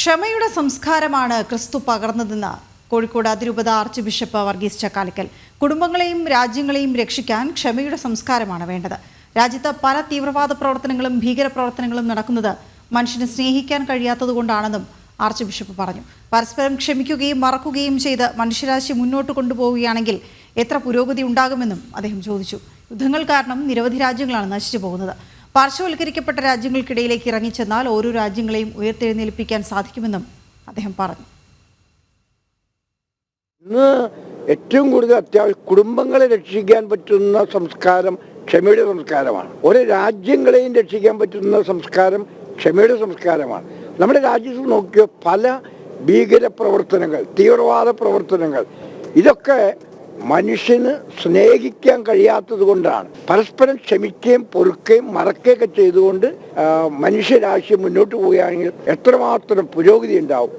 ക്ഷമയുടെ സംസ്കാരമാണ് ക്രിസ്തു പകർന്നതെന്ന് കോഴിക്കോട് അതിരൂപത ആർച്ച് ബിഷപ്പ് വർഗീസ് ചക്കാലക്കൽ. കുടുംബങ്ങളെയും രാജ്യങ്ങളെയും രക്ഷിക്കാൻ ക്ഷമയുടെ സംസ്കാരമാണ് വേണ്ടത്. രാജ്യത്ത് പല തീവ്രവാദ പ്രവർത്തനങ്ങളും ഭീകരപ്രവർത്തനങ്ങളും നടക്കുന്നത് മനുഷ്യനെ സ്നേഹിക്കാൻ കഴിയാത്തതുകൊണ്ടാണെന്നും ആർച്ച് ബിഷപ്പ് പറഞ്ഞു. പരസ്പരം ക്ഷമിക്കുകയും മറക്കുകയും ചെയ്ത് മനുഷ്യരാശി മുന്നോട്ട് കൊണ്ടുപോവുകയാണെങ്കിൽ എത്ര പുരോഗതി ഉണ്ടാകുമെന്നും അദ്ദേഹം ചോദിച്ചു. യുദ്ധങ്ങൾ കാരണം നിരവധി രാജ്യങ്ങളാണ് നശിച്ചു പോകുന്നത്. പാർശ്വവൽക്കരിക്കപ്പെട്ട രാജ്യങ്ങൾക്കിടയിലേക്ക് ഇറങ്ങിച്ചെന്നാൽ ഓരോ രാജ്യങ്ങളെയും ഉയർത്തെഴുന്നേൽപ്പിക്കാൻ സാധിക്കുമെന്നും അദ്ദേഹം പറഞ്ഞു. ഇന്ന് ഏറ്റവും കൂടുതൽ അത്യാവശ്യം കുടുംബങ്ങളെ രക്ഷിക്കാൻ പറ്റുന്ന സംസ്കാരം ക്ഷമയുടെ സംസ്കാരമാണ്. ഒരു രാജ്യങ്ങളെയും രക്ഷിക്കാൻ പറ്റുന്ന സംസ്കാരം ക്ഷമയുടെ സംസ്കാരമാണ്. നമ്മുടെ രാജ്യത്ത് നോക്കിയ പല ഭീകര പ്രവർത്തനങ്ങൾ, തീവ്രവാദ പ്രവർത്തനങ്ങൾ, ഇതൊക്കെ മനുഷ്യന് സ്നേഹിക്കാൻ കഴിയാത്തത് കൊണ്ടാണ്. പരസ്പരം ക്ഷമിക്കുകയും പൊറുക്കുകയും മറക്കുകയൊക്കെ ചെയ്തുകൊണ്ട് മനുഷ്യരാശി മുന്നോട്ട് പോവുകയാണെങ്കിൽ എത്രമാത്രം പുരോഗതി ഉണ്ടാവും.